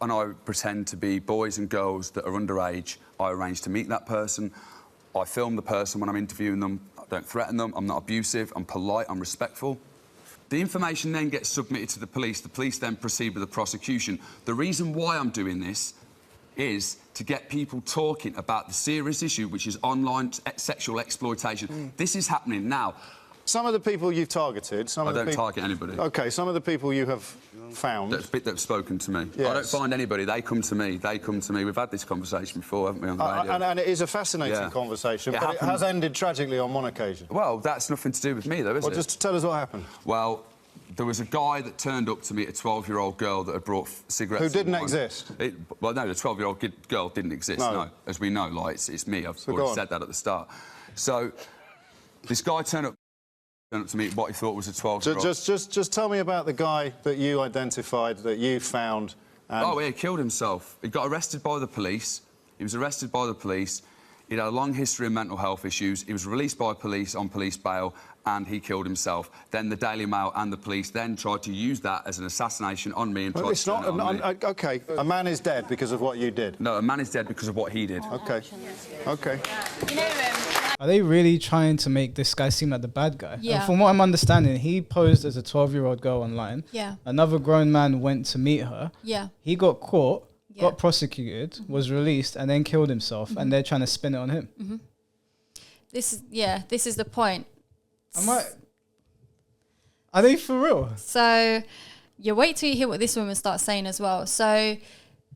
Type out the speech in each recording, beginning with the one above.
and I pretend to be boys and girls that are underage. I arrange to meet that person. I film the person when I'm interviewing them. I don't threaten them. I'm not abusive. I'm polite. I'm respectful. The information then gets submitted to the police. The police then proceed with the prosecution. The reason why I'm doing this is to get people talking about the serious issue, which is online sexual exploitation. This is happening now. Some of the people you've targeted... I don't target anybody. OK, some of the people you have found... That have spoken to me. Yes. I don't find anybody. They come to me. They come to me. We've had this conversation before, haven't we, on the radio? And it is a fascinating conversation, but it has ended tragically on one occasion. Well, that's nothing to do with me, though, is it? Well, just tell us what happened. Well, there was a guy that turned up to meet a 12-year-old girl that had brought cigarettes... Who didn't exist? Well, no, the 12-year-old girl didn't exist, no. As we know, like, it's me. I've already said that at the start. So, this guy turned up to meet what he thought was a 12-year-old. Just tell me about the guy that you identified, that you found... Oh, he killed himself. He got arrested by the police. He was arrested by the police. He'd had a long history of mental health issues. He was released by police on police bail, and he killed himself. Then the Daily Mail and the police then tried to use that as an assassination on me and tried to turn it on me. OK, a man is dead because of what you did? No, a man is dead because of what he did. OK. OK. Are they really trying to make this guy seem like the bad guy? Yeah. And from what I'm understanding, he posed as a 12-year-old girl online. Yeah. Another grown man went to meet her. Yeah. He got caught, got prosecuted, was released, and then killed himself. And they're trying to spin it on him. This is the point. Are they for real? So you wait till you hear what this woman starts saying as well. So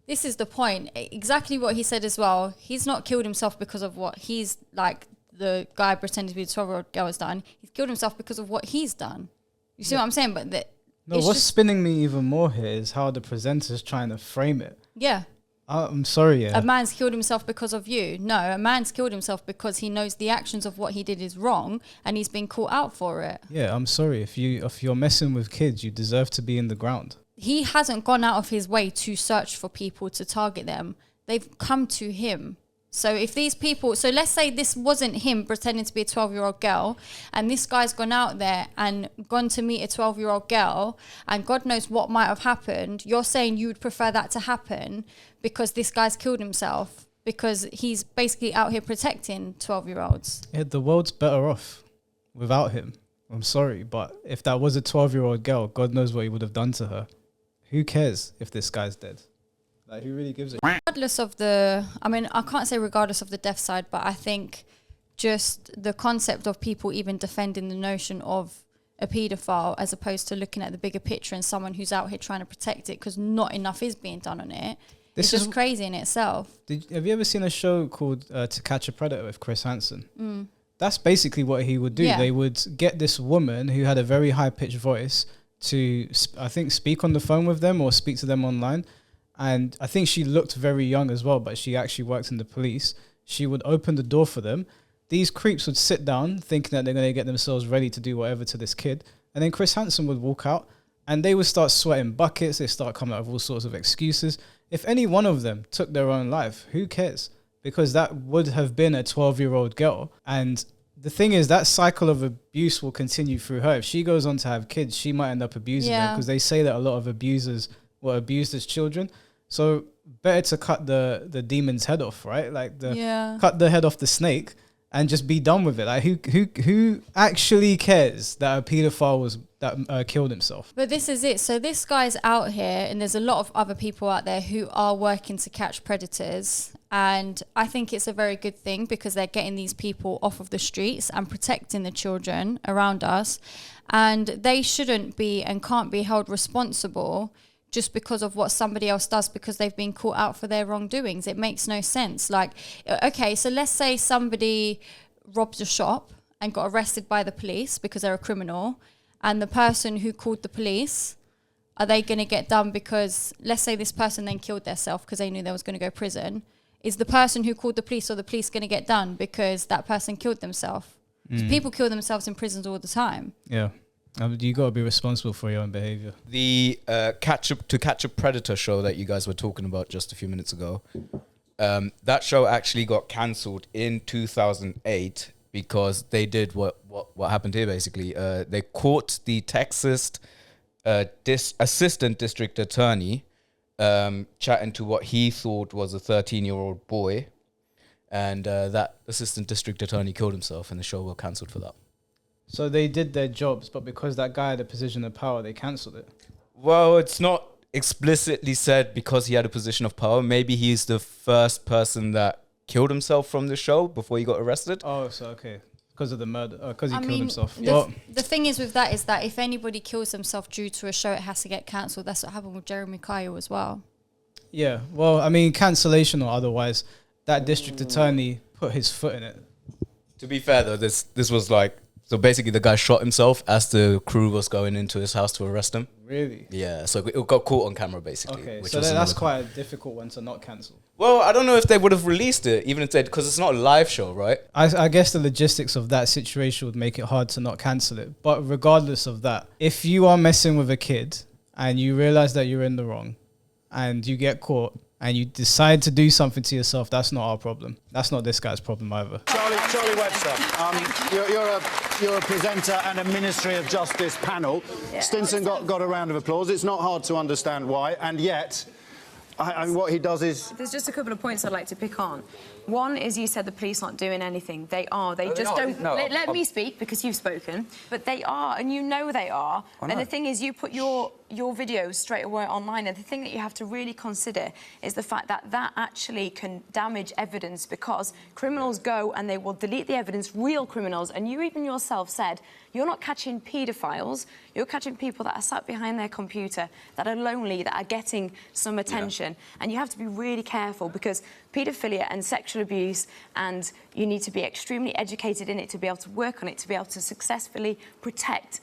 this is the point. Exactly what he said as well. He's not killed himself because of what he's like the guy pretending to be the 12-year-old girl has done. He's killed himself because of what he's done. You see what I'm saying? But what's spinning me even more here is how the presenter's trying to frame it. Yeah. I'm sorry, A man's killed himself because of you. No, a man's killed himself because he knows the actions of what he did is wrong and he's been caught out for it. Yeah, I'm sorry. If you're messing with kids, you deserve to be in the ground. He hasn't gone out of his way to search for people to target them. They've come to him. So if these people, so let's say this wasn't him pretending to be a 12-year-old girl and this guy's gone out there and gone to meet a 12-year-old girl and God knows what might have happened, you're saying you would prefer that to happen because this guy's killed himself because he's basically out here protecting 12-year-olds. Yeah, the world's better off without him. I'm sorry, but if that was a 12-year-old girl, God knows what he would have done to her. Who cares if this guy's dead? Like, who really gives a... Regardless of the... I mean, I can't say regardless of the death side, but I think just the concept of people even defending the notion of a paedophile as opposed to looking at the bigger picture and someone who's out here trying to protect it because not enough is being done on it. It's just crazy in itself. Have you ever seen a show called To Catch a Predator with Chris Hansen? That's basically what he would do. Yeah. They would get this woman who had a very high-pitched voice to, I think, speak on the phone with them or speak to them online. And I think she looked very young as well, but she actually worked in the police. She would open the door for them. These creeps would sit down thinking that they're going to get themselves ready to do whatever to this kid. And then Chris Hansen would walk out and they would start sweating buckets. They start coming up with all sorts of excuses. If any one of them took their own life, who cares? Because that would have been a 12-year-old girl. And the thing is, that cycle of abuse will continue through her. If she goes on to have kids, she might end up abusing them because they say that a lot of abusers were abused as children. So better to cut the demon's head off, right? Like cut the head off the snake and just be done with it. Like who actually cares that a paedophile killed himself? But this is it. So this guy's out here and there's a lot of other people out there who are working to catch predators. And I think it's a very good thing because they're getting these people off of the streets and protecting the children around us. And they shouldn't be and can't be held responsible just because of what somebody else does because they've been caught out for their wrongdoings. It makes no sense. Like, okay, so let's say somebody robbed a shop and got arrested by the police because they're a criminal, and the person who called the police, are they going to get done because, let's say this person then killed themselves because they knew they was going to go to prison. Is the person who called the police or the police going to get done because that person killed themselves? People kill themselves in prisons all the time. Yeah. You got to be responsible for your own behavior. The To Catch a Predator show that you guys were talking about just a few minutes ago, that show actually got cancelled in 2008 because they did what happened here, basically. They caught the Texas assistant district attorney chatting to what he thought was a 13-year-old boy, and that assistant district attorney killed himself, and the show got cancelled for that. So they did their jobs, but because that guy had a position of power, they cancelled it. Well, it's not explicitly said because he had a position of power. Maybe he's the first person that killed himself from the show before he got arrested. Oh, so okay. Because of the murder, because he I killed mean, himself. The thing is with that is that if anybody kills himself due to a show, it has to get cancelled. That's what happened with Jeremy Kyle as well. Yeah, well, I mean, cancellation or otherwise, that district attorney put his foot in it. To be fair though, this was like, so basically the guy shot himself as the crew was going into his house to arrest him. Really? Yeah, so it got caught on camera basically. Okay, which so was that's another quite a difficult one to not cancel. Well, I don't know if they would have released it, even if they, because it's not a live show, right? I guess the logistics of that situation would make it hard to not cancel it. But regardless of that, if you are messing with a kid and you realize that you're in the wrong and you get caught and you decide to do something to yourself, that's not our problem. That's not this guy's problem either. Charlie Webster, you're a presenter and a Ministry of Justice panel. Yeah. Stinson got a round of applause. It's not hard to understand why, and yet, I mean, what he does is... There's just a couple of points I'd like to pick on. One is you said the police aren't doing anything. They are. They just don't... No, let me speak, because you've spoken. But they are, and you know they are. And the thing is, you put your videos straight away online, and the thing that you have to really consider is the fact that that actually can damage evidence, because criminals go and they will delete the evidence, real criminals, and you even yourself said you're not catching paedophiles, you're catching people that are sat behind their computer, that are lonely, that are getting some attention. And you have to be really careful, because paedophilia and sexual abuse, and you need to be extremely educated in it to be able to work on it, to be able to successfully protect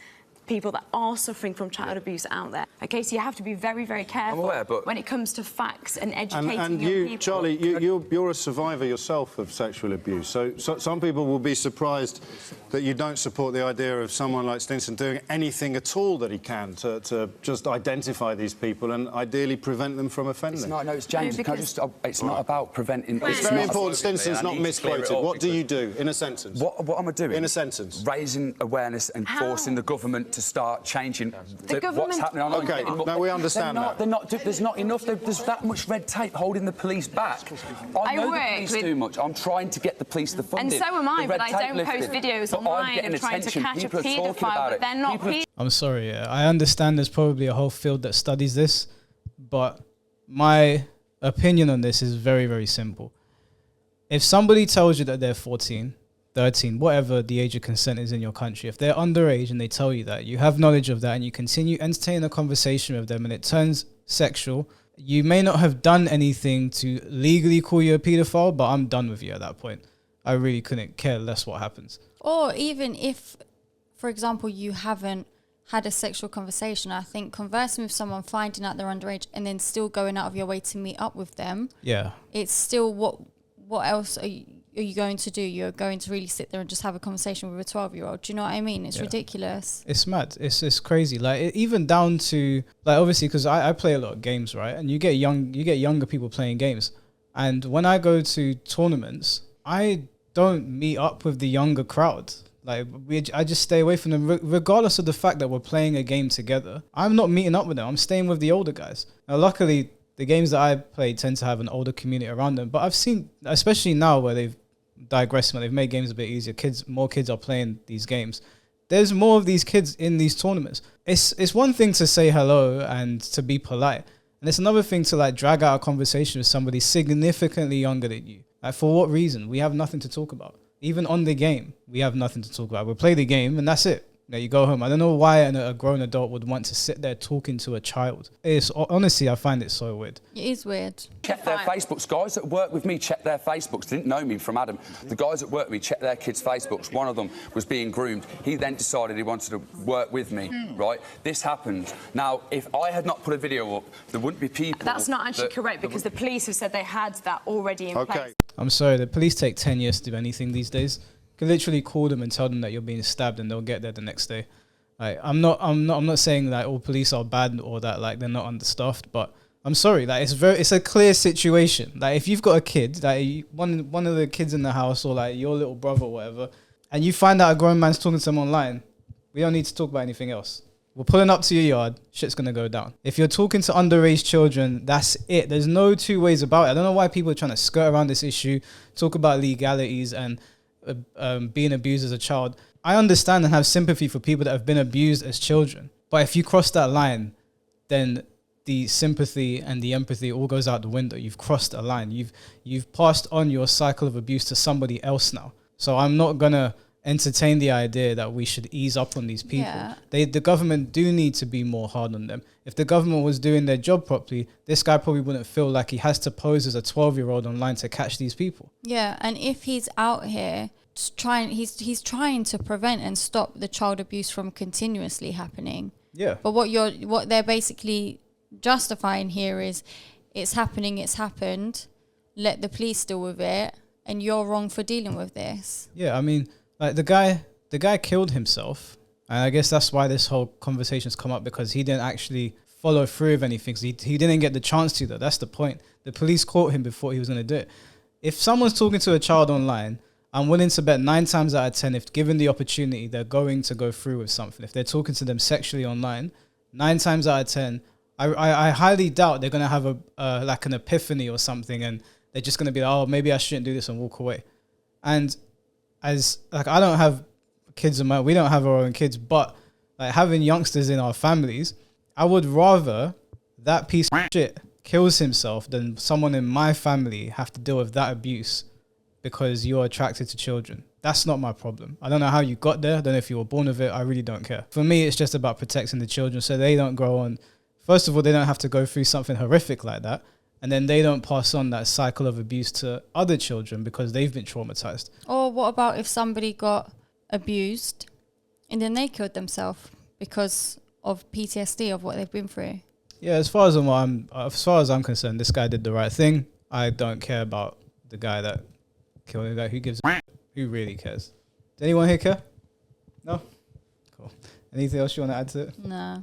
people that are suffering from child abuse out there. Okay, so you have to be very, very careful when it comes to facts and educating And young you, people. Charlie, you're a survivor yourself of sexual abuse. So some people will be surprised that you don't support the idea of someone like Stinson doing anything at all that he can to just identify these people and ideally prevent them from offending. It's James. No, Can I just, it's not about preventing... It's very important Stinson's not misquoted. What do you do, in a sentence? What am I doing? In a sentence. Raising awareness and forcing the government to start changing what's happening. OK, now we understand that. There's not enough. There's that much red tape holding the police back. I know the police too much. I'm trying to get the police the funding. And so am I, but I don't post videos online of trying to catch a paedophile, but they're not paedophiles. I'm sorry, yeah. I understand there's probably a whole field that studies this, but my opinion on this is very, very simple. If somebody tells you that they're 14, 13, whatever the age of consent is in your country, if they're underage and they tell you that, you have knowledge of that and you continue entertaining a conversation with them and it turns sexual, you may not have done anything to legally call you a paedophile, but I'm done with you at that point. I really couldn't care less what happens. Or even if, for example, you haven't had a sexual conversation, I think conversing with someone, finding out they're underage, and then still going out of your way to meet up with them, Yeah. it's still what else are you going to do? You're going to really sit there and just have a conversation with a 12-year-old. Do you know what I mean? It's ridiculous. It's mad. It's crazy. Like even down to like obviously because I play a lot of games, right? And you get younger people playing games. And when I go to tournaments, I don't meet up with the younger crowd. Like I just stay away from them, regardless of the fact that we're playing a game together. I'm not meeting up with them. I'm staying with the older guys. Now, luckily, the games that I play tend to have an older community around them. But I've seen, especially now where they've digressed, they've made games a bit easier. More kids are playing these games. There's more of these kids in these tournaments. It's one thing to say hello and to be polite, and it's another thing to like drag out a conversation with somebody significantly younger than you. Like for what reason? We have nothing to talk about. Even on the game, we have nothing to talk about. We play the game and that's it. Now you go home. I don't know why a grown adult would want to sit there talking to a child. It's honestly, I find it so weird. It is weird. Check their Facebooks. Guys that work with me check their Facebooks. Didn't know me from Adam. The guys that work with me check their kids' Facebooks. One of them was being groomed. He then decided he wanted to work with me, right? This happened. Now, if I had not put a video up, there wouldn't be people... That's not actually correct, because the police have said they had that already in place. I'm sorry, the police take 10 years to do anything these days. You can literally call them and tell them that you're being stabbed and they'll get there the next day. Like, I'm not saying that all police are bad or that like they're not understaffed, but I'm sorry, like it's a clear situation. Like if you've got a kid, like one of the kids in the house or like your little brother or whatever, and you find out a grown man's talking to them online, we don't need to talk about anything else. we're pulling up to your yard, shit's gonna go down. If you're talking to underage children, that's it. There's no two ways about it. I don't know why people are trying to skirt around this issue, talk about legalities and being abused as a child. I understand and have sympathy for people that have been abused as children. But if you cross that line, then the sympathy and the empathy all goes out the window. You've crossed a line. You've passed on your cycle of abuse to somebody else now. So I'm not gonna entertain the idea that we should ease up on these people. Yeah. The government do need to be more hard on them. If the government was doing their job properly, this guy probably wouldn't feel like he has to pose as a 12-year-old online to catch these people. Yeah, and if he's out here he's trying to prevent and stop the child abuse from continuously happening. Yeah. But what they're basically justifying here is it's happened, let the police deal with it, and you're wrong for dealing with this. Yeah, I mean, like the guy killed himself, and I guess that's why this whole conversation's come up, because he didn't actually follow through with anything. So he didn't get the chance to, though. That's the point. The police caught him before he was going to do it. If someone's talking to a child online, I'm willing to bet 9 times out of 10, if given the opportunity, they're going to go through with something. If they're talking to them sexually online, 9 times out of 10, I highly doubt they're going to have like an epiphany or something, and they're just going to be like, oh, maybe I shouldn't do this, and walk away. And as like, I don't have kids of my, we don't have our own kids, but like having youngsters in our families, I would rather that piece of shit kills himself than someone in my family have to deal with that abuse because you're attracted to children. That's not my problem. I don't know how you got there. I don't know if you were born with it. I really don't care. For me, it's just about protecting the children so they don't grow on. First of all, they don't have to go through something horrific like that. And then they don't pass on that cycle of abuse to other children because they've been traumatized. Or what about if somebody got abused and then they killed themselves because of PTSD of what they've been through? Yeah, as far as I'm concerned, this guy did the right thing. I don't care about the guy that killed the guy. Who gives a who really cares? Does anyone here care? No? Cool. Anything else you want to add to it? No.